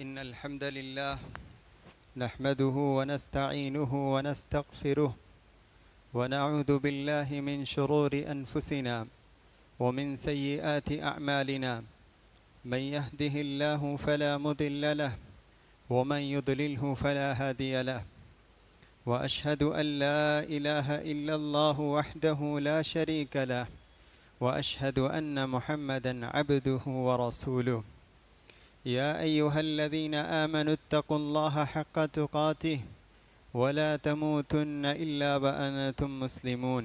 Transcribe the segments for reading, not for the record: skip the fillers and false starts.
إن الحمد لله نحمده ونستعينه ونستغفره ونعوذ بالله من شرور أنفسنا ومن سيئات أعمالنا. من يهده الله فلا مضل له ومن يضلله فلا هادي له. وأشهد أن لا إله إلا الله وحده لا شريك له وأشهد أن محمدا عبده ورسوله. يا أيها الذين آمنوا اتقوا الله حق تقاته ولا تموتن إلا وأنتم مسلمون.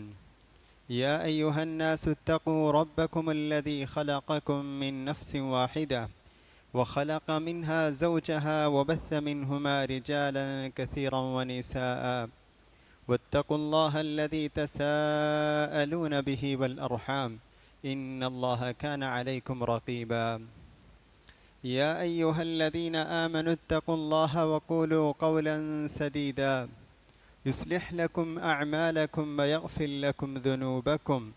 يا أيها الناس اتقوا ربكم الذي خلقكم من نفس واحدة وخلق منها زوجها وبث منهما رجالا كثيرا ونساء واتقوا الله الذي تساءلون به والأرحام إن الله كان عليكم رقيبا. يا أيها الذين آمنوا اتقوا الله وقولوا قولا سديدا يصلح لكم أعمالكم ويغفر لكم ذنوبكم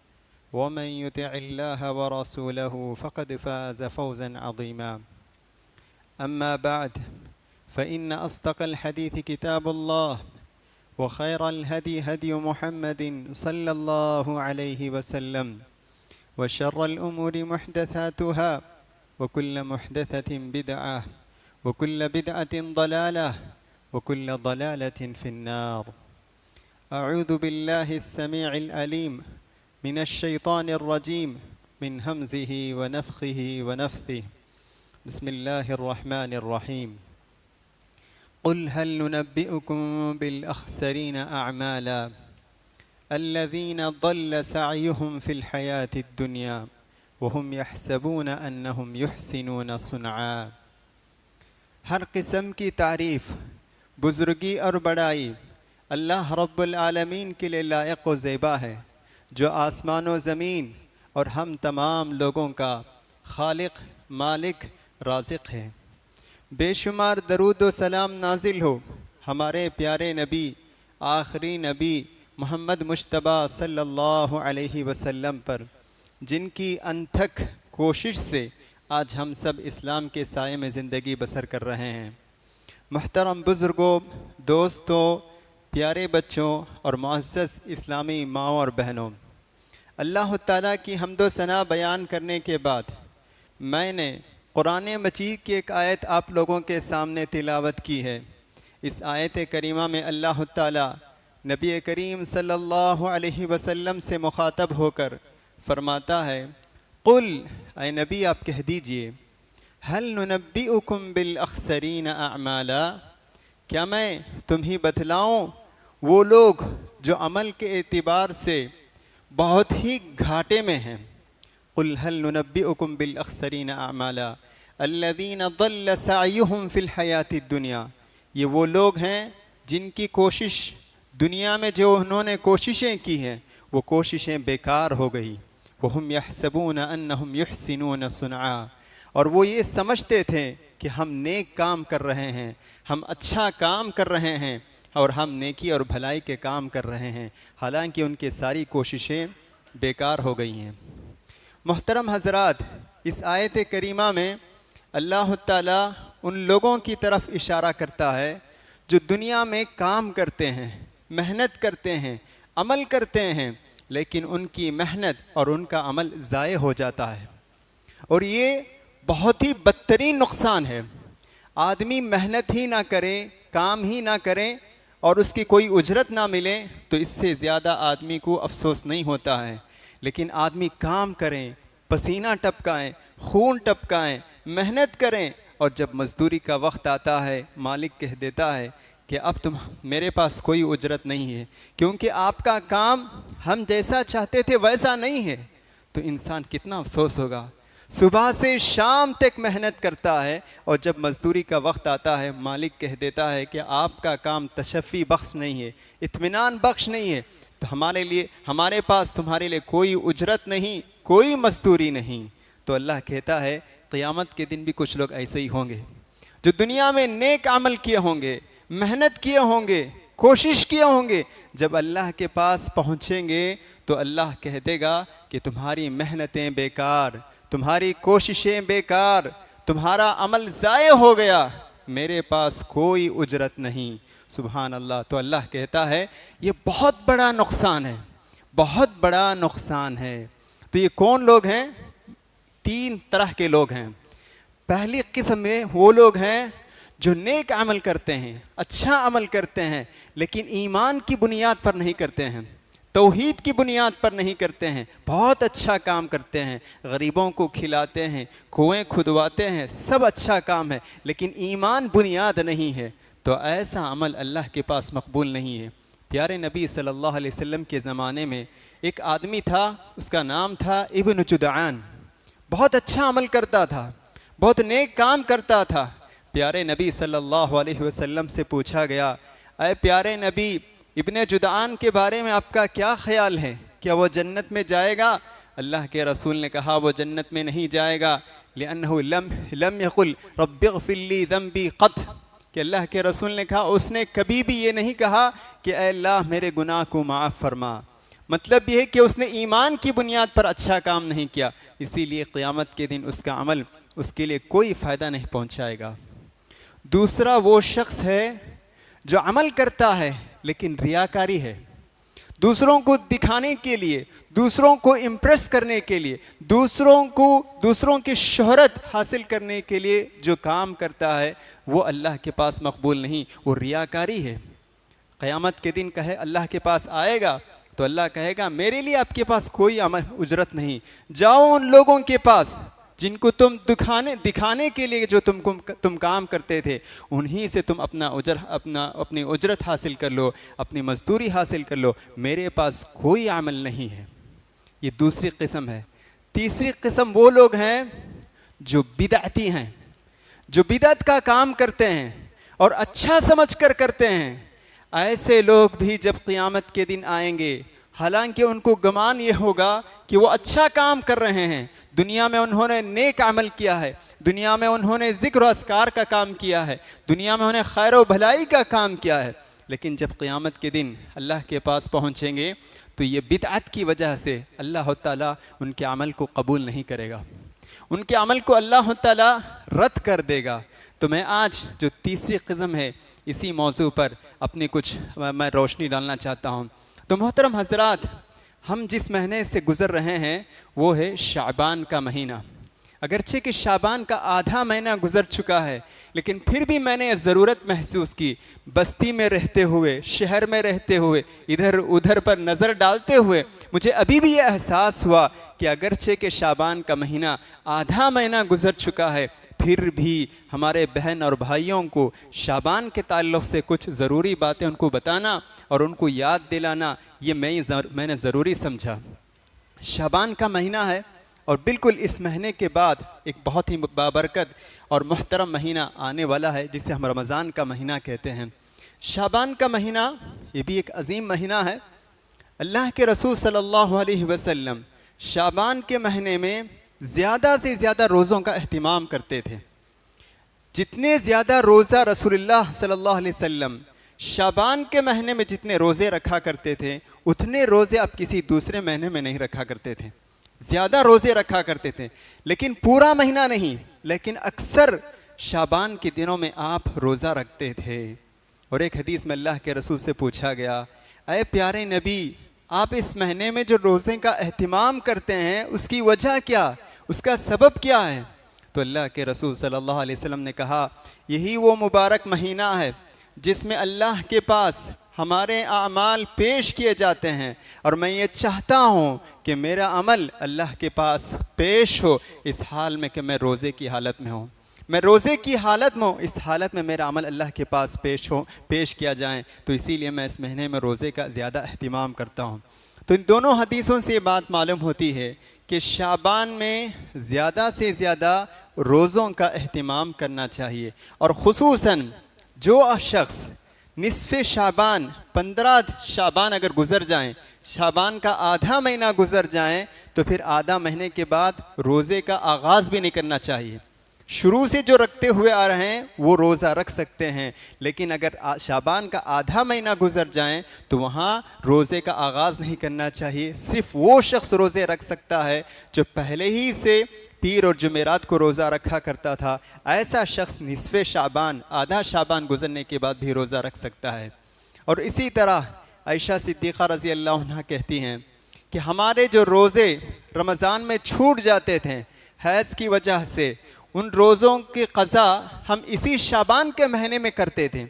ومن يطع الله ورسوله فقد فاز فوزا عظيما. أما بعد فإن أصدق الحديث كتاب الله وخير الهدي هدي محمد صلى الله عليه وسلم وشر الأمور محدثاتها وكل محدثة بدعة وكل بدعة ضلالة وكل ضلالة في النار. أعوذ بالله السميع العليم من الشيطان الرجيم من همزه ونفخه ونفثه. بسم الله الرحمن الرحيم. قل هل ننبئكم بالأخسرين أعمالا الذين ضل سعيهم في الحياة الدنيا وهم يحسبون أنهم يحسنون صنعا. ہر قسم کی تعریف، بزرگی اور بڑائی اللہ رب العالمین کے لیے لائق و زیبا ہے، جو آسمان و زمین اور ہم تمام لوگوں کا خالق، مالک، رازق ہے۔ بے شمار درود و سلام نازل ہو ہمارے پیارے نبی، آخری نبی محمد مجتبیٰ صلی اللہ علیہ وسلم پر، جن کی انتھک کوشش سے آج ہم سب اسلام کے سائے میں زندگی بسر کر رہے ہیں۔ محترم بزرگوں، دوستوں، پیارے بچوں اور معزز اسلامی ماؤں اور بہنوں، اللہ تعالیٰ کی حمد و ثنا بیان کرنے کے بعد میں نے قرآن مجید کی ایک آیت آپ لوگوں کے سامنے تلاوت کی ہے۔ اس آیت کریمہ میں اللہ تعالیٰ نبی کریم صلی اللہ علیہ وسلم سے مخاطب ہو کر فرماتا ہے، قل، اے نبی آپ کہہ دیجئے، هل ننبئکم بالاخسرین اعمالا، کیا میں تمہیں بتلاؤں وہ لوگ جو عمل کے اعتبار سے بہت ہی گھاٹے میں ہیں۔ قل هل ننبئکم بالاخسرین اعمالا الذین ضل سعیہم فی الحیاۃ الدنیا، یہ وہ لوگ ہیں جن کی کوشش دنیا میں، جو انہوں نے کوششیں کی ہیں، وہ کوششیں بیکار ہو گئی۔ وَهُمْ يَحْسَبُونَ أَنَّهُمْ يُحْسِنُونَ صُنْعًا، اور وہ یہ سمجھتے تھے کہ ہم نیک کام کر رہے ہیں، ہم اچھا کام کر رہے ہیں اور ہم نیکی اور بھلائی کے کام کر رہے ہیں، حالانکہ ان کی ساری کوششیں بیکار ہو گئی ہیں۔ محترم حضرات، اس آیت کریمہ میں اللہ تعالیٰ ان لوگوں کی طرف اشارہ کرتا ہے جو دنیا میں کام کرتے ہیں، محنت کرتے ہیں، عمل کرتے ہیں، لیکن ان کی محنت اور ان کا عمل ضائع ہو جاتا ہے، اور یہ بہت ہی بدترین نقصان ہے۔ آدمی محنت ہی نہ کرے، کام ہی نہ کرے اور اس کی کوئی اجرت نہ ملے تو اس سے زیادہ آدمی کو افسوس نہیں ہوتا ہے، لیکن آدمی کام کریں، پسینہ ٹپکائیں، خون ٹپکائیں، محنت کریں، اور جب مزدوری کا وقت آتا ہے مالک کہہ دیتا ہے کہ اب میرے پاس کوئی اجرت نہیں ہے، کیونکہ آپ کا کام ہم جیسا چاہتے تھے ویسا نہیں ہے، تو انسان کتنا افسوس ہوگا۔ صبح سے شام تک محنت کرتا ہے اور جب مزدوری کا وقت آتا ہے مالک کہہ دیتا ہے کہ آپ کا کام تشفی بخش نہیں ہے، اطمینان بخش نہیں ہے، تو ہمارے پاس تمہارے لیے کوئی اجرت نہیں، کوئی مزدوری نہیں۔ تو اللہ کہتا ہے قیامت کے دن بھی کچھ لوگ ایسے ہی ہوں گے جو دنیا میں نیک عمل کیے ہوں گے، محنت کیے ہوں گے، کوشش کیے ہوں گے، جب اللہ کے پاس پہنچیں گے تو اللہ کہہ دے گا کہ تمہاری محنتیں بیکار، تمہاری کوششیں بیکار، تمہارا عمل ضائع ہو گیا، میرے پاس کوئی اجرت نہیں۔ سبحان اللہ۔ تو اللہ کہتا ہے یہ بہت بڑا نقصان ہے، بہت بڑا نقصان ہے۔ تو یہ کون لوگ ہیں؟ 3 طرح کے لوگ ہیں۔ پہلی قسم میں وہ لوگ ہیں جو نیک عمل کرتے ہیں، اچھا عمل کرتے ہیں، لیکن ایمان کی بنیاد پر نہیں کرتے ہیں، توحید کی بنیاد پر نہیں کرتے ہیں، بہت اچھا کام کرتے ہیں، غریبوں کو کھلاتے ہیں، کنویں کھدواتے ہیں، سب اچھا کام ہے، لیکن ایمان بنیاد نہیں ہے، تو ایسا عمل اللہ کے پاس مقبول نہیں ہے۔ پیارے نبی صلی اللہ علیہ وسلم کے زمانے میں ایک آدمی تھا، اس کا نام تھا ابن جدعان، بہت اچھا عمل کرتا تھا، بہت نیک کام کرتا تھا۔ پیارے نبی صلی اللہ علیہ وسلم سے پوچھا گیا، اے پیارے نبی، ابن جدعان کے بارے میں آپ کا کیا خیال ہے؟ کیا وہ جنت میں جائے گا؟ اللہ کے رسول نے کہا وہ جنت میں نہیں جائے گا، لِأَنَّهُ لم يقل رب اغفر لي ذنبي قط، کہ اللہ کے رسول نے کہا اس نے کبھی بھی یہ نہیں کہا کہ اے اللہ میرے گناہ کو معاف فرما۔ مطلب یہ ہے کہ اس نے ایمان کی بنیاد پر اچھا کام نہیں کیا، اسی لیے قیامت کے دن اس کا عمل اس کے لیے کوئی فائدہ نہیں پہنچائے گا۔ دوسرا وہ شخص ہے جو عمل کرتا ہے لیکن ریاکاری ہے، دوسروں کو دکھانے کے لیے، دوسروں کو امپریس کرنے کے لیے، دوسروں کی شہرت حاصل کرنے کے لیے جو کام کرتا ہے وہ اللہ کے پاس مقبول نہیں، وہ ریاکاری ہے۔ قیامت کے دن کہے اللہ کے پاس آئے گا تو اللہ کہے گا میرے لیے آپ کے پاس کوئی اجرت نہیں، جاؤ ان لوگوں کے پاس جن کو تم دکھانے کے لیے جو تم کام کرتے تھے، انہی سے تم اپنی اجرت حاصل کر لو، اپنی مزدوری حاصل کر لو، میرے پاس کوئی عمل نہیں ہے۔ یہ دوسری قسم ہے۔ تیسری قسم وہ لوگ ہیں جو بدعتی ہیں، جو بدعت کا کام کرتے ہیں اور اچھا سمجھ کر کرتے ہیں۔ ایسے لوگ بھی جب قیامت کے دن آئیں گے، حالانکہ ان کو گمان یہ ہوگا کہ وہ اچھا کام کر رہے ہیں، دنیا میں انہوں نے نیک عمل کیا ہے، دنیا میں انہوں نے ذکر و اذکار کا کام کیا ہے، دنیا میں انہوں نے خیر و بھلائی کا کام کیا ہے، لیکن جب قیامت کے دن اللہ کے پاس پہنچیں گے تو یہ بدعت کی وجہ سے اللہ تعالیٰ ان کے عمل کو قبول نہیں کرے گا، ان کے عمل کو اللہ تعالیٰ رد کر دے گا۔ تو میں آج جو تیسری قسم ہے اسی موضوع پر اپنی کچھ میں روشنی ڈالنا چاہتا ہوں۔ تو محترم حضرات، ہم جس مہینے سے گزر رہے ہیں وہ ہے شعبان کا مہینہ۔ اگرچہ کہ شعبان کا آدھا مہینہ گزر چکا ہے، لیکن پھر بھی میں نے ضرورت محسوس کی، بستی میں رہتے ہوئے، شہر میں رہتے ہوئے، ادھر ادھر پر نظر ڈالتے ہوئے مجھے ابھی بھی یہ احساس ہوا کہ اگرچہ کہ شعبان کا مہینہ آدھا مہینہ گزر چکا ہے، پھر بھی ہمارے بہن اور بھائیوں کو شعبان کے تعلق سے کچھ ضروری باتیں ان کو بتانا اور ان کو یاد دلانا، یہ میں نے ضروری سمجھا۔ شعبان کا مہینہ ہے اور بالکل اس مہینے کے بعد ایک بہت ہی بابرکت اور محترم مہینہ آنے والا ہے جسے ہم رمضان کا مہینہ کہتے ہیں۔ شعبان کا مہینہ یہ بھی ایک عظیم مہینہ ہے۔ اللہ کے رسول صلی اللہ علیہ وسلم شعبان کے مہینے میں زیادہ سے زیادہ روزوں کا اہتمام کرتے تھے۔ جتنے زیادہ روزہ رسول اللہ صلی اللہ علیہ وسلم شعبان کے مہینے میں جتنے روزے رکھا کرتے تھے، اتنے روزے آپ کسی دوسرے مہینے میں نہیں رکھا کرتے تھے۔ زیادہ روزے رکھا کرتے تھے، لیکن پورا مہینہ نہیں، لیکن اکثر شعبان کے دنوں میں آپ روزہ رکھتے تھے۔ اور ایک حدیث میں اللہ کے رسول سے پوچھا گیا، اے پیارے نبی، آپ اس مہینے میں جو روزے کا اہتمام کرتے ہیں اس کی وجہ کیا، اس کا سبب کیا ہے؟ تو اللہ کے رسول صلی اللہ علیہ وسلم نے کہا، یہی وہ مبارک مہینہ ہے جس میں اللہ کے پاس ہمارے اعمال پیش کیے جاتے ہیں، اور میں یہ چاہتا ہوں کہ میرا عمل اللہ کے پاس پیش ہو اس حال میں کہ میں روزے کی حالت میں ہوں، میں روزے کی حالت میں ہوں، اس حالت میں میرا عمل اللہ کے پاس پیش کیا جائیں، تو اسی لیے میں اس مہینے میں روزے کا زیادہ اہتمام کرتا ہوں۔ تو ان دونوں حدیثوں سے یہ بات معلوم ہوتی ہے کہ شعبان میں زیادہ سے زیادہ روزوں کا اہتمام کرنا چاہیے، اور خصوصاً جو شخص نصف شعبان 15 شعبان اگر گزر جائیں، شعبان کا آدھا مہینہ گزر جائیں، تو پھر آدھا مہینے کے بعد روزے کا آغاز بھی نہیں کرنا چاہیے۔ شروع سے جو رکھتے ہوئے آ رہے ہیں وہ روزہ رکھ سکتے ہیں، لیکن اگر شعبان کا آدھا مہینہ گزر جائیں تو وہاں روزے کا آغاز نہیں کرنا چاہیے۔ صرف وہ شخص روزے رکھ سکتا ہے جو پہلے ہی سے پیر اور جمعرات کو روزہ رکھا کرتا تھا، ایسا شخص نصف شعبان، آدھا شعبان گزرنے کے بعد بھی روزہ رکھ سکتا ہے۔ اور اسی طرح عائشہ صدیقہ رضی اللہ عنہا کہتی ہیں کہ ہمارے جو روزے رمضان میں چھوٹ جاتے تھے حیض کی وجہ سے، ان روزوں کی قضا ہم اسی شعبان کے مہینے میں کرتے تھے،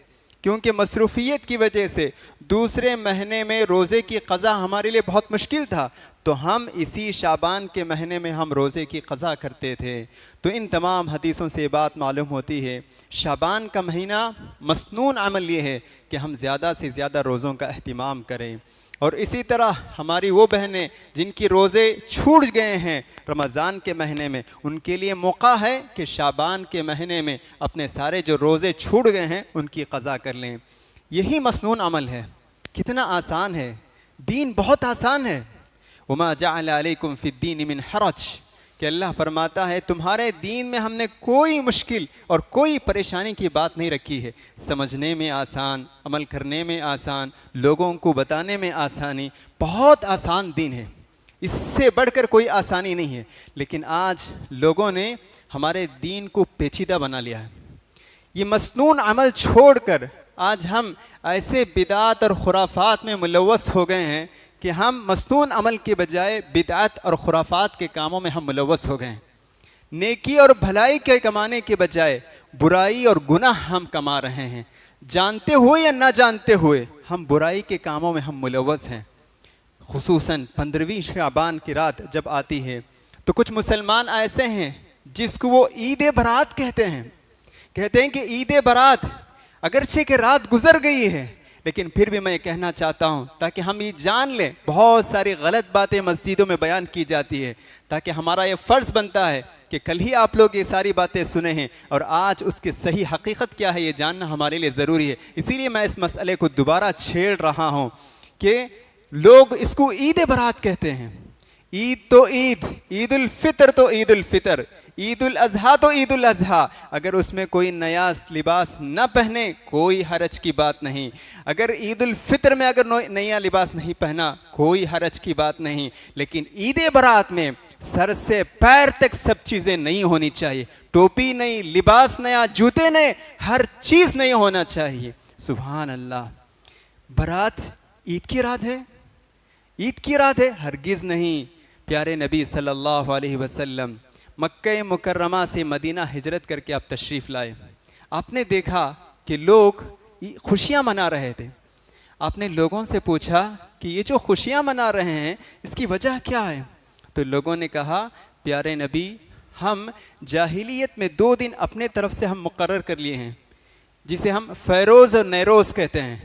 کیونکہ مصروفیت کی وجہ سے دوسرے مہینے میں روزے کی قضا ہمارے لیے بہت مشکل تھا، تو ہم اسی شعبان کے مہینے میں ہم روزے کی قضا کرتے تھے۔ تو ان تمام حدیثوں سے یہ بات معلوم ہوتی ہے، شعبان کا مہینہ مسنون عمل یہ ہے کہ ہم زیادہ سے زیادہ روزوں کا اہتمام کریں۔ اور اسی طرح ہماری وہ بہنیں جن کی روزے چھوٹ گئے ہیں رمضان کے مہینے میں، ان کے لیے موقع ہے کہ شعبان کے مہینے میں اپنے سارے جو روزے چھوٹ گئے ہیں ان کی قضا کر لیں۔ یہی مسنون عمل ہے۔ کتنا آسان ہے، دین بہت آسان ہے۔ وما جعل علیکم فی الدین من حرج، کہ اللہ فرماتا ہے تمہارے دین میں ہم نے کوئی مشکل اور کوئی پریشانی کی بات نہیں رکھی ہے۔ سمجھنے میں آسان، عمل کرنے میں آسان، لوگوں کو بتانے میں آسانی، بہت آسان دین ہے، اس سے بڑھ کر کوئی آسانی نہیں ہے۔ لیکن آج لوگوں نے ہمارے دین کو پیچیدہ بنا لیا ہے۔ یہ مسنون عمل چھوڑ کر آج ہم ایسے بدعات اور خرافات میں ملوث ہو گئے ہیں کہ ہم مسنون عمل کے بجائے بدعات اور خرافات کے کاموں میں ہم ملوث ہو گئے ہیں۔ نیکی اور بھلائی کے کمانے کے بجائے برائی اور گناہ ہم کما رہے ہیں، جانتے ہوئے یا نہ جانتے ہوئے ہم برائی کے کاموں میں ہم ملوث ہیں۔ خصوصاً 15ویں شعبان کی رات جب آتی ہے تو کچھ مسلمان ایسے ہیں جس کو وہ عید برات کہتے ہیں کہ عید برات اگرچہ کہ رات گزر گئی ہے، لیکن پھر بھی میں یہ کہنا چاہتا ہوں تاکہ ہم یہ جان لیں، بہت ساری غلط باتیں مسجدوں میں بیان کی جاتی ہے، تاکہ ہمارا یہ فرض بنتا ہے کہ کل ہی آپ لوگ یہ ساری باتیں سنے ہیں اور آج اس کی صحیح حقیقت کیا ہے یہ جاننا ہمارے لیے ضروری ہے۔ اسی لیے میں اس مسئلے کو دوبارہ چھیڑ رہا ہوں کہ لوگ اس کو عید برات کہتے ہیں۔ عید تو عید، عید الفطر تو عید الفطر، عید الاضحیٰ تو عید الاضحیٰ، اگر اس میں کوئی نیا لباس نہ پہنے کوئی حرج کی بات نہیں، اگر عید الفطر میں اگر نیا لباس نہیں پہنا کوئی حرج کی بات نہیں، لیکن عید برات میں سر سے پیر تک سب چیزیں نئی ہونی چاہیے، ٹوپی نئی، لباس نیا، جوتے نئے، ہر چیز نئی ہونا چاہیے۔ سبحان اللہ، برات عید کی رات ہے؟ عید کی رات ہے؟ ہرگز نہیں۔ پیارے نبی صلی اللہ علیہ وسلم مکہ مکرمہ سے مدینہ ہجرت کر کے آپ تشریف لائے، آپ نے دیکھا کہ لوگ خوشیاں منا رہے تھے۔ آپ نے لوگوں سے پوچھا کہ یہ جو خوشیاں منا رہے ہیں اس کی وجہ کیا ہے؟ تو لوگوں نے کہا پیارے نبی ہم جاہلیت میں 2 دن اپنے طرف سے ہم مقرر کر لیے ہیں جسے ہم فیروز اور نیروز کہتے ہیں۔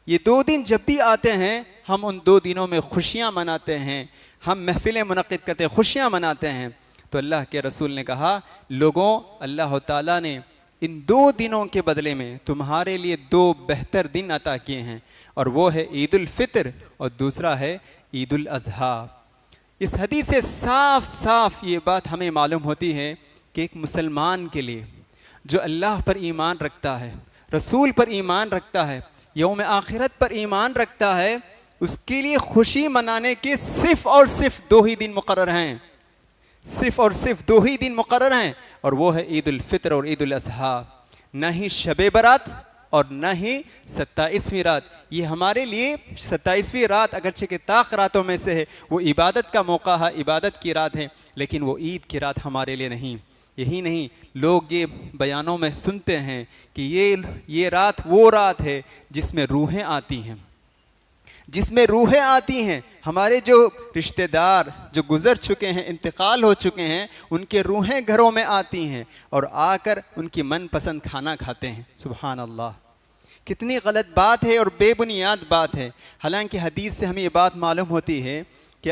یہ 2 دن جب بھی آتے ہیں ہم ان 2 دنوں میں خوشیاں مناتے ہیں، ہم محفلیں منعقد کرتے ہیں، خوشیاں مناتے ہیں۔ تو اللہ کے رسول نے کہا لوگوں، اللہ تعالیٰ نے ان 2 دنوں کے بدلے میں تمہارے لیے 2 بہتر دن عطا کیے ہیں، اور وہ ہے عید الفطر اور دوسرا ہے عید الاضحیٰ۔ اس حدیث سے صاف صاف یہ بات ہمیں معلوم ہوتی ہے کہ ایک مسلمان کے لیے جو اللہ پر ایمان رکھتا ہے، رسول پر ایمان رکھتا ہے، یوم آخرت پر ایمان رکھتا ہے، اس کے لیے خوشی منانے کے صرف اور صرف 2 ہی دن مقرر ہیں، صرف اور صرف 2 ہی دن مقرر ہیں، اور وہ ہے عید الفطر اور عید الاضحیٰ۔ نہ ہی شب برات اور نہ ہی 27ویں رات۔ یہ ہمارے لیے 27ویں رات اگرچہ کہ طاق راتوں میں سے ہے، وہ عبادت کا موقع ہے، عبادت کی رات ہے، لیکن وہ عید کی رات ہمارے لیے نہیں۔ یہی نہیں، لوگ یہ بیانوں میں سنتے ہیں کہ یہ رات وہ رات ہے جس میں روحیں آتی ہیں، جس میں روحیں آتی ہیں، ہمارے جو رشتہ دار جو گزر چکے ہیں، انتقال ہو چکے ہیں، ان کے روحیں گھروں میں آتی ہیں اور آ کر ان کی من پسند کھانا کھاتے ہیں۔ سبحان اللہ، کتنی غلط بات ہے اور بے بنیاد بات ہے۔ حالانکہ حدیث سے ہمیں یہ بات معلوم ہوتی ہے کہ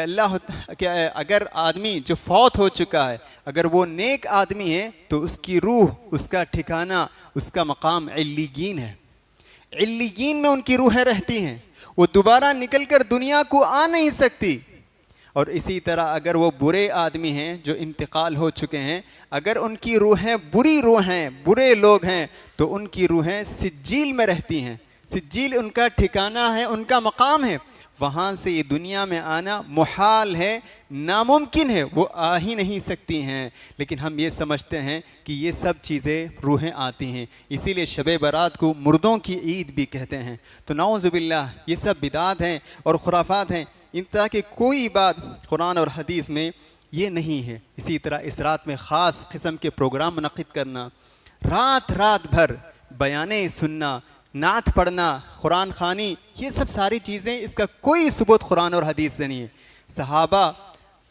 اگر آدمی جو فوت ہو چکا ہے اگر وہ نیک آدمی ہے تو اس کی روح، اس کا ٹھکانہ، اس کا مقام علیین ہے، علیین میں ان کی روحیں رہتی ہیں، وہ دوبارہ نکل کر دنیا کو آ نہیں سکتی۔ اور اسی طرح اگر وہ برے آدمی ہیں جو انتقال ہو چکے ہیں، اگر ان کی روحیں بری روحیں، برے لوگ ہیں، تو ان کی روحیں سجیل میں رہتی ہیں، سجیل ان کا ٹھکانہ ہے، ان کا مقام ہے، وہاں سے یہ دنیا میں آنا محال ہے، ناممکن ہے، وہ آ ہی نہیں سکتی ہیں، لیکن ہم یہ سمجھتے ہیں کہ یہ سب چیزیں روحیں آتی ہیں، اسی لیے شب برات کو مردوں کی عید بھی کہتے ہیں۔ تو نعوذ باللہ یہ سب بدعات ہیں اور خرافات ہیں، ان طرح کی کوئی بات قرآن اور حدیث میں یہ نہیں ہے۔ اسی طرح اس رات میں خاص قسم کے پروگرام منعقد کرنا، رات بھر بیانیں سننا، نعت پڑھنا، قرآن خوانی، یہ سب ساری چیزیں اس کا کوئی ثبوت قرآن اور حدیث سے نہیں ہے۔ صحابہ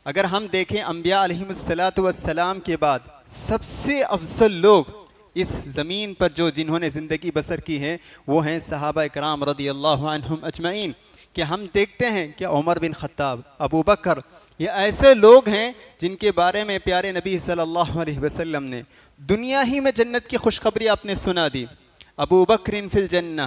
اگر ہم دیکھیں انبیاء علیہم السلام کے بعد سب سے افضل لوگ اس زمین پر جنہوں نے زندگی بسر کی ہے وہ ہیں صحابہ کرام رضی اللہ عنہم اجمعین۔ کہ ہم دیکھتے ہیں کہ عمر بن خطاب، ابو بکر، یہ ایسے لوگ ہیں جن کے بارے میں پیارے نبی صلی اللہ علیہ وسلم نے دنیا ہی میں جنت کی خوشخبری آپ نے سنا دی۔ ابو بکر فی الجنہ،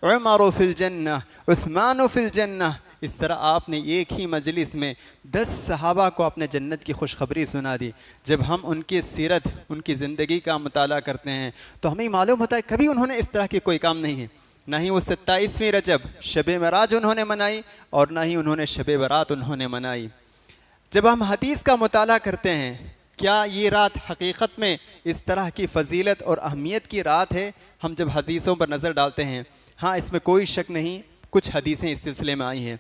عمر فی الجنہ، عثمان فی الجنہ، اس طرح آپ نے ایک ہی مجلس میں 10 صحابہ کو آپ نے جنت کی خوشخبری سنا دی۔ جب ہم ان کی سیرت، ان کی زندگی کا مطالعہ کرتے ہیں تو ہمیں معلوم ہوتا ہے کبھی انہوں نے اس طرح کی کوئی کام نہیں ہے، نہ ہی وہ 27ویں رجب شب معراج انہوں نے منائی اور نہ ہی انہوں نے شب برات انہوں نے منائی۔ جب ہم حدیث کا مطالعہ کرتے ہیں، کیا یہ رات حقیقت میں اس طرح کی فضیلت اور اہمیت کی رات ہے؟ ہم جب حدیثوں پر نظر ڈالتے ہیں، ہاں اس میں کوئی شک نہیں، کچھ حدیثیں اس سلسلے میں آئی ہیں۔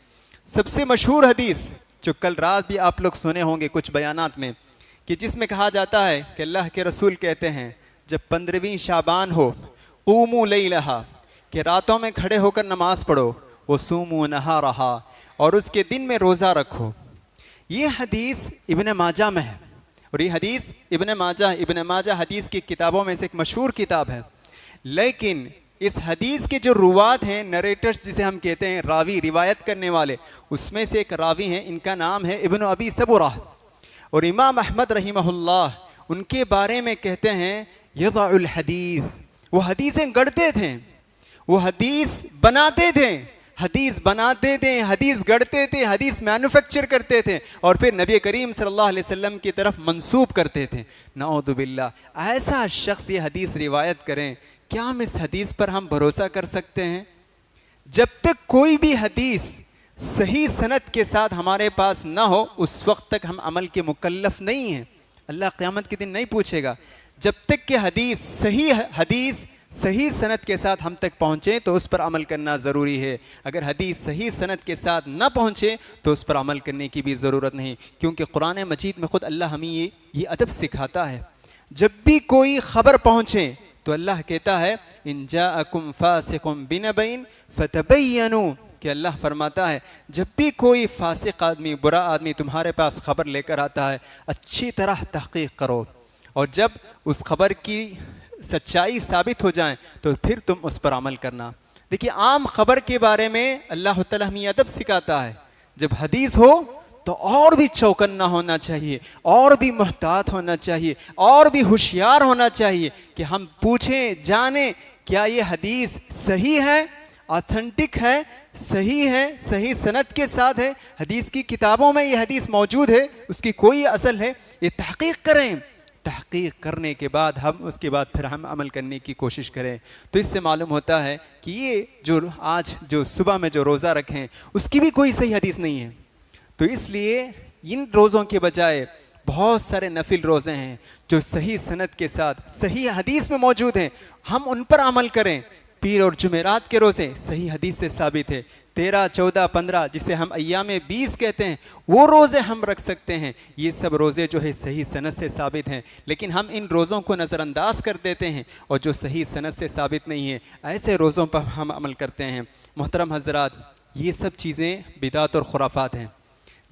سب سے مشہور حدیث جو کل رات بھی آپ لوگ سنے ہوں گے کچھ بیانات میں، کہ جس میں کہا جاتا ہے کہ اللہ کے رسول کہتے ہیں جب 15ویں شعبان ہو، قوموا لیلہا، کہ راتوں میں کھڑے ہو کر نماز پڑھو، وصوموا نہارہا، اور اس کے دن میں روزہ رکھو۔ یہ حدیث ابن ماجہ میں ہے، اور یہ حدیث ابن ماجہ حدیث کی کتابوں میں سے ایک مشہور کتاب ہے، لیکن اس حدیث کے جو روات ہیں، نریٹرز جسے ہم کہتے ہیں، راوی، روایت کرنے والے، اس میں سے ایک راوی ہیں، ان کا نام ہے ابن ابی سبرہ، اور امام احمد رحمہ اللہ ان کے بارے میں کہتے ہیں یضع الحدیث، وہ حدیثیں گڑھتے تھے، وہ حدیث بناتے تھے، حدیث گڑھتے تھے، حدیث مینوفیکچر کرتے تھے اور پھر نبی کریم صلی اللہ علیہ وسلم کی طرف منسوب کرتے تھے۔ نعوذ باللہ، ایسا شخص یہ حدیث روایت کریں، کیا ہم اس حدیث پر ہم بھروسہ کر سکتے ہیں؟ جب تک کوئی بھی حدیث صحیح سند کے ساتھ ہمارے پاس نہ ہو اس وقت تک ہم عمل کے مکلف نہیں ہیں۔ اللہ قیامت کے دن نہیں پوچھے گا، جب تک کہ حدیث صحیح سند کے ساتھ ہم تک پہنچے تو اس پر عمل کرنا ضروری ہے، اگر حدیث صحیح سند کے ساتھ نہ پہنچے تو اس پر عمل کرنے کی بھی ضرورت نہیں، کیونکہ قرآن مجید میں خود اللہ ہمیں یہ ادب سکھاتا ہے۔ جب بھی کوئی خبر پہنچے تو اللہ کہتا ہے ان جاءکم فاسق بنبأ فتبینوا، کہ اللہ فرماتا ہے جب بھی کوئی فاسق آدمی، برا آدمی تمہارے پاس خبر لے کر آتا ہے، اچھی طرح تحقیق کرو، اور جب اس خبر کی سچائی ثابت ہو جائیں تو پھر تم اس پر عمل کرنا۔ دیکھیے عام خبر کے بارے میں اللہ تعالیٰ ہمیں ادب سکھاتا ہے، جب حدیث ہو تو اور بھی چوکنا ہونا چاہیے، اور بھی محتاط ہونا چاہیے، اور بھی ہوشیار ہونا چاہیے کہ ہم پوچھیں، جانیں کیا یہ حدیث صحیح ہے، آتھنٹک ہے، صحیح ہے، صحیح سند کے ساتھ ہے، حدیث کی کتابوں میں یہ حدیث موجود ہے، اس کی کوئی اصل ہے، یہ تحقیق کریں۔ تحقیق کرنے کے بعد اس کے بعد پھر ہم عمل کرنے کی کوشش کریں۔ تو اس سے معلوم ہوتا ہے کہ یہ جو صبح میں جو روزہ رکھیں اس کی بھی کوئی صحیح حدیث نہیں ہے، تو اس لیے ان روزوں کے بجائے بہت سارے نفل روزے ہیں جو صحیح سند کے ساتھ صحیح حدیث میں موجود ہیں، ہم ان پر عمل کریں۔ پیر اور جمعرات کے روزے صحیح حدیث سے ثابت ہے، 13، 14، 15 جسے ہم ایام 20 کہتے ہیں، وہ روزے ہم رکھ سکتے ہیں، یہ سب روزے جو ہے صحیح سند سے ثابت ہیں، لیکن ہم ان روزوں کو نظر انداز کر دیتے ہیں اور جو صحیح سند سے ثابت نہیں ہے ایسے روزوں پر ہم عمل کرتے ہیں۔ محترم حضرات، یہ سب چیزیں بدعت اور خرافات ہیں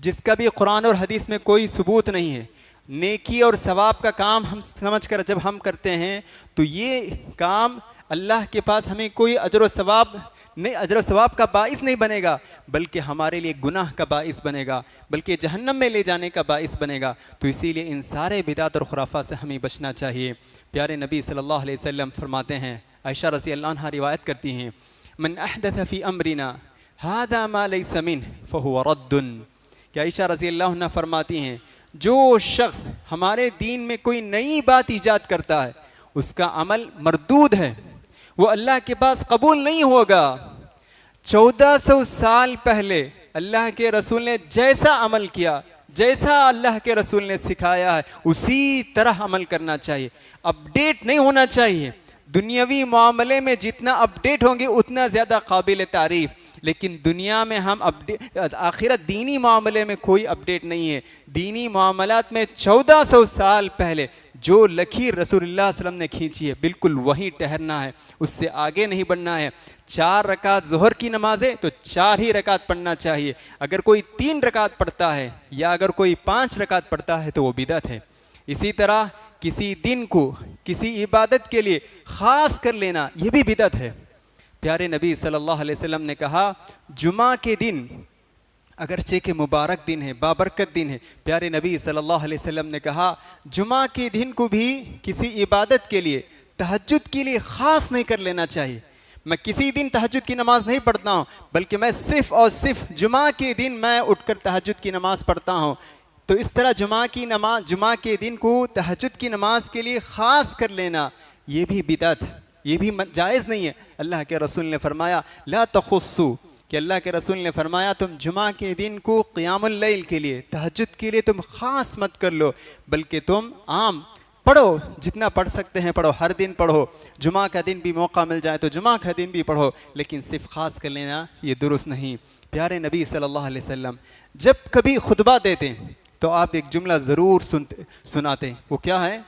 جس کا بھی قرآن اور حدیث میں کوئی ثبوت نہیں ہے۔ نیکی اور ثواب کا کام ہم سمجھ کر جب ہم کرتے ہیں تو یہ کام اللہ کے پاس ہمیں کوئی اجر و ثواب کا باعث نہیں بنے گا، بلکہ ہمارے لیے گناہ کا باعث بنے گا، بلکہ جہنم میں لے جانے کا باعث بنے گا۔ تو اسی لیے ان سارے بدعت اور خرافات سے ہمیں بچنا چاہیے۔ پیارے نبی صلی اللہ علیہ وسلم فرماتے ہیں، عائشہ رضی اللہ عنہا روایت کرتی ہیں، من احدث فی امرنا ھذا ما لیس منہ فہو رد، کہ عائشہ رضی اللہ عنہ فرماتی ہیں جو شخص ہمارے دین میں کوئی نئی بات ایجاد کرتا ہے اس کا عمل مردود ہے، وہ اللہ کے پاس قبول نہیں ہوگا۔ 1400 سال پہلے اللہ کے رسول نے جیسا عمل کیا، جیسا اللہ کے رسول نے سکھایا ہے اسی طرح عمل کرنا چاہیے، اپڈیٹ نہیں ہونا چاہیے۔ دنیاوی معاملے میں جتنا اپڈیٹ ہوں گے اتنا زیادہ قابل تعریف، لیکن دنیا میں ہم آخرت دینی معاملے میں کوئی اپڈیٹ نہیں ہے۔ دینی معاملات میں 1400 سال پہلے جو لکیر رسول اللہ صلی اللہ علیہ وسلم نے کھینچی ہے بالکل وہیں ٹھہرنا ہے، اس سے آگے نہیں بڑھنا ہے۔ 4 رکعت ظہر کی نماز ہے تو 4 ہی رکعت پڑھنا چاہیے، اگر کوئی 3 رکعت پڑھتا ہے یا اگر کوئی 5 رکعت پڑھتا ہے تو وہ بدعت ہے۔ اسی طرح کسی دن کو کسی عبادت کے لیے خاص کر لینا یہ بھی بدعت ہے۔ پیارے نبی صلی اللہ علیہ وسلم نے کہا جمعہ کے دن اگرچہ کہ مبارک دن ہے، بابرکت دن ہے، پیارے نبی صلی اللہ علیہ وسلم نے کہا جمعہ کے دن کو بھی کسی عبادت کے لیے، تہجد کے لیے خاص نہیں کر لینا چاہیے۔ میں کسی دن تہجد کی نماز نہیں پڑھتا ہوں، بلکہ میں صرف اور صرف جمعہ کے دن میں اٹھ کر تہجد کی نماز پڑھتا ہوں۔ تو اس طرح جمعہ کے دن کو تہجد کی نماز کے لیے خاص کر لینا یہ بھی بدعت، یہ بھی جائز نہیں ہے۔ اللہ کے رسول نے فرمایا لا تخصو، کہ اللہ کے رسول نے فرمایا تم جمعہ کے دن کو قیام اللیل کے لیے، تہجد کے لیے تم خاص مت کر لو، بلکہ تم عام پڑھو، جتنا پڑھ سکتے ہیں پڑھو، ہر دن پڑھو، جمعہ کا دن بھی موقع مل جائے تو جمعہ کا دن بھی پڑھو، لیکن صرف خاص کر لینا یہ درست نہیں۔ پیارے نبی صلی اللہ علیہ وسلم جب کبھی خطبہ دیتے تو آپ ایک جملہ ضرور سناتے، وہ کیا ہے؟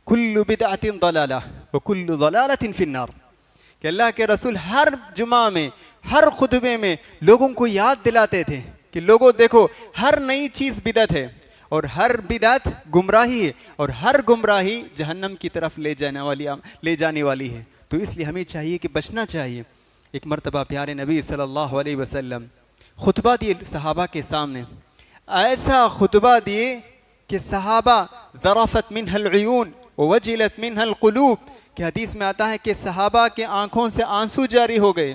کل بدعۃ ضلالہ وکل ضلالۃ فی النار، کہ اللہ کے رسول ہر جمعہ میں، ہر خطبے میں لوگوں کو یاد دلاتے تھے کہ لوگوں دیکھو ہر نئی چیز بدعت ہے اور ہر بدعت گمراہی ہے اور ہر گمراہی جہنم کی طرف لے جانے والی ہے۔ تو اس لیے ہمیں چاہیے کہ بچنا چاہیے۔ ایک مرتبہ پیارے نبی صلی اللہ علیہ وسلم خطبہ دیے صحابہ کے سامنے، ایسا خطبہ دیے کہ صحابہ ذرفت منہ العیون ووجلت منہ القلوب، کہ حدیث میں آتا ہے کہ صحابہ کے آنکھوں سے آنسو جاری ہو گئے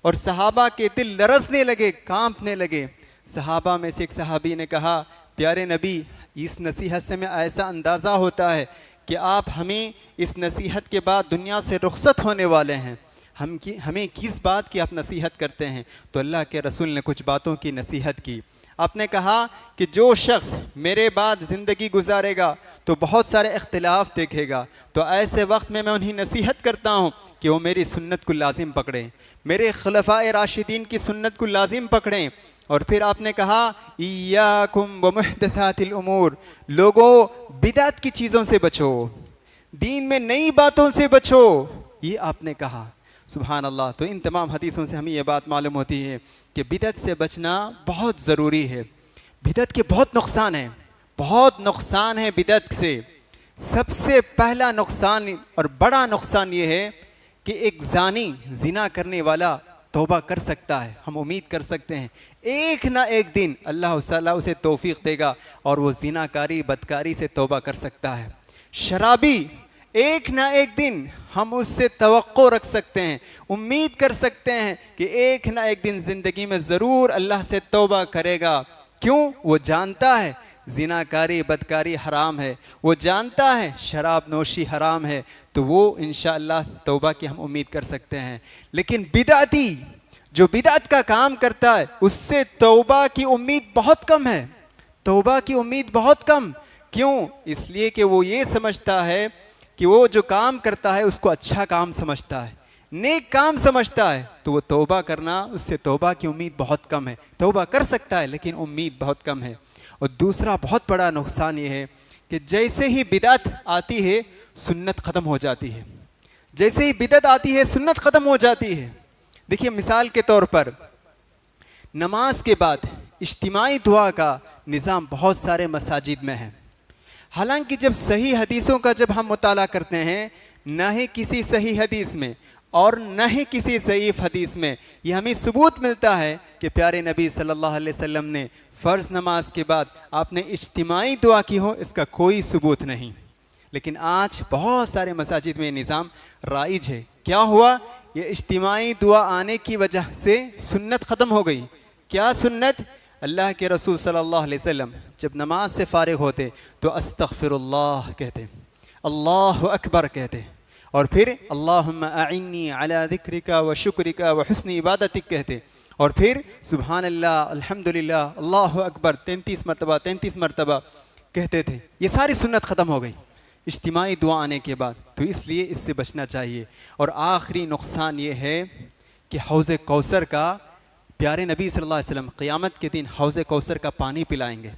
اور صحابہ کے دل لرزنے لگے، کانپنے لگے۔ صحابہ میں سے ایک صحابی نے کہا پیارے نبی اس نصیحت سے میں ایسا اندازہ ہوتا ہے کہ آپ ہمیں اس نصیحت کے بعد دنیا سے رخصت ہونے والے ہیں، ہمیں کس بات کی آپ نصیحت کرتے ہیں؟ تو اللہ کے رسول نے کچھ باتوں کی نصیحت کی۔ آپ نے کہا کہ جو شخص میرے بعد زندگی گزارے گا تو بہت سارے اختلاف دیکھے گا، تو ایسے وقت میں انہیں نصیحت کرتا ہوں کہ وہ میری سنت کو لازم پکڑیں، میرے خلفائے راشدین کی سنت کو لازم پکڑیں۔ اور پھر آپ نے کہا ایاکم ومحدثات الامور، لوگوں بدعت کی چیزوں سے بچو، دین میں نئی باتوں سے بچو، یہ آپ نے کہا۔ سبحان اللہ۔ تو ان تمام حدیثوں سے ہمیں یہ بات معلوم ہوتی ہے کہ بدعت سے بچنا بہت ضروری ہے۔ بدعت کے بہت نقصان ہیں، بہت نقصان ہے بدعت سے۔ سب سے پہلا نقصان اور بڑا نقصان یہ ہے کہ ایک زانی، زنا کرنے والا توبہ کر سکتا ہے، ہم امید کر سکتے ہیں ایک نہ ایک دن اللہ تعالیٰ اسے توفیق دے گا اور وہ زنا کاری، بدکاری سے توبہ کر سکتا ہے۔ شرابی، ایک نہ ایک دن ہم اس سے توقع رکھ سکتے ہیں، امید کر سکتے ہیں کہ ایک نہ ایک دن زندگی میں ضرور اللہ سے توبہ کرے گا۔ کیوں؟ وہ جانتا ہے زنا کاری، بدکاری حرام ہے، وہ جانتا ہے شراب نوشی حرام ہے، تو وہ انشاءاللہ توبہ کی ہم امید کر سکتے ہیں۔ لیکن بدعتی جو بدعت کا کام کرتا ہے اس سے توبہ کی امید بہت کم ہے، توبہ کی امید بہت کم۔ کیوں؟ اس لیے کہ وہ یہ سمجھتا ہے کہ وہ جو کام کرتا ہے اس کو اچھا کام سمجھتا ہے، نیک کام سمجھتا ہے، تو وہ توبہ کرنا، اس سے توبہ کی امید بہت کم ہے۔ توبہ کر سکتا ہے لیکن امید بہت کم ہے۔ اور دوسرا بہت بڑا نقصان یہ ہے کہ جیسے ہی بدعت آتی ہے سنت ختم ہو جاتی ہے، جیسے ہی بدعت آتی ہے سنت ختم ہو جاتی ہے۔ دیکھیے مثال کے طور پر نماز کے بعد اجتماعی دعا کا نظام بہت سارے مساجد میں ہے، حالانکہ جب صحیح حدیثوں کا جب ہم مطالعہ کرتے ہیں، نہ ہی کسی صحیح حدیث میں اور نہ ہی کسی ضعیف حدیث میں یہ ہمیں ثبوت ملتا ہے کہ پیارے نبی صلی اللہ علیہ وسلم نے فرض نماز کے بعد آپ نے اجتماعی دعا کی ہو، اس کا کوئی ثبوت نہیں۔ لیکن آج بہت سارے مساجد میں نظام رائج ہے۔ کیا ہوا؟ یہ اجتماعی دعا آنے کی وجہ سے سنت ختم ہو گئی۔ کیا سنت؟ اللہ کے رسول صلی اللہ علیہ وسلم جب نماز سے فارغ ہوتے تو استغفر اللہ کہتے، اللہ اکبر کہتے، اور پھر اللہم اعنی علی ذکرک و شکرک و حسن عبادتک کہتے، اور پھر سبحان اللہ الحمدللہ اللہ اکبر 33 مرتبہ کہتے تھے. یہ ساری سنت ختم ہو گئی اجتماعی دعا آنے کے بعد. تو اس لیے اس سے بچنا چاہیے. اور آخری نقصان یہ ہے کہ حوض کوثر کا پیارے نبی صلی اللہ علیہ وسلم قیامت کے دن حوض کوثر کا پانی پلائیں گے.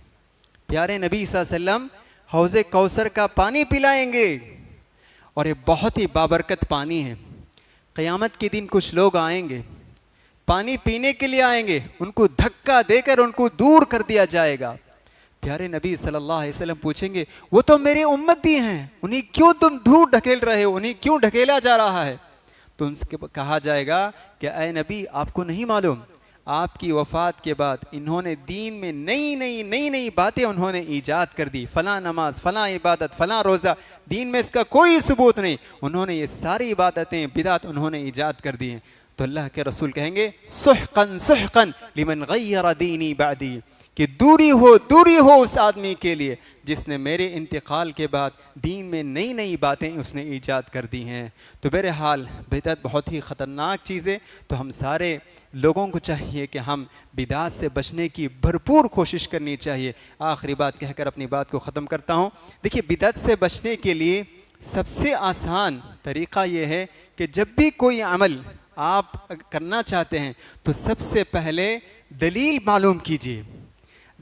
پیارے نبی صلی اللہ علیہ وسلم حوض کوثر کا پانی پلائیں گے اور یہ بہت ہی بابرکت پانی ہے. قیامت کے دن کچھ لوگ آئیں گے, پانی پینے کے لیے آئیں گے, ان کو دھکا دے کر ان کو دور کر دیا جائے گا. پیارے نبی صلی اللہ علیہ وسلم پوچھیں گے وہ تو میرے امتی ہیں, انہیں کیوں تم دور ڈھکیل رہے ہو, انہیں کیوں ڈھکیلا جا رہا ہے؟ تو ان سے کہا جائے گا کہ اے نبی آپ کو نہیں معلوم, آپ کی وفات کے بعد انہوں نے دین میں نئی باتیں انہوں نے ایجاد کر دی. فلاں نماز, فلاں عبادت, فلاں روزہ, دین میں اس کا کوئی ثبوت نہیں. انہوں نے یہ ساری عبادتیں بدعت انہوں نے ایجاد کر دی ہیں. تو اللہ کے رسول کہیں گے سحقن سحقن لمن غیر دینی بعدی, کہ دوری ہو اس آدمی کے لیے جس نے میرے انتقال کے بعد دین میں نئی باتیں اس نے ایجاد کر دی ہیں. تو بہرحال بدعت بہت ہی خطرناک چیز ہے. تو ہم سارے لوگوں کو چاہیے کہ ہم بدعت سے بچنے کی بھرپور کوشش کرنی چاہیے. آخری بات کہہ کر اپنی بات کو ختم کرتا ہوں. دیکھیے بدعت سے بچنے کے لیے سب سے آسان طریقہ یہ ہے کہ جب بھی کوئی عمل آپ کرنا چاہتے ہیں تو سب سے پہلے دلیل معلوم کیجیے.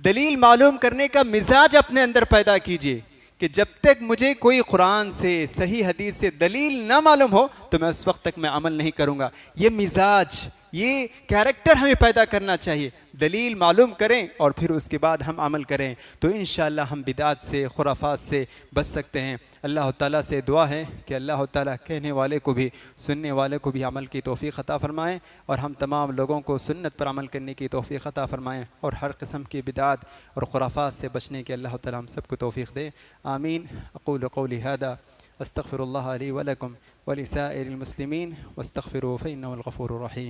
دلیل معلوم کرنے کا مزاج اپنے اندر پیدا کیجیے کہ جب تک مجھے کوئی قرآن سے صحیح حدیث سے دلیل نہ معلوم ہو تو میں اس وقت تک میں عمل نہیں کروں گا. یہ مزاج, یہ کیریکٹر ہمیں پیدا کرنا چاہیے. دلیل معلوم کریں اور پھر اس کے بعد ہم عمل کریں تو انشاءاللہ ہم بدعات سے, خرافات سے بچ سکتے ہیں. اللہ تعالیٰ سے دعا ہے کہ اللہ تعالیٰ کہنے والے کو بھی سننے والے کو بھی عمل کی توفیق عطا فرمائیں اور ہم تمام لوگوں کو سنت پر عمل کرنے کی توفیق عطا فرمائیں اور ہر قسم کی بدعات اور خرافات سے بچنے کی اللہ تعالیٰ ہم سب کو توفیق دے. آمین. اقول قولی هذا استغفر الله لي ولكم ولسائر المسلمين واستغفروه فإنه الغفور الرحيم.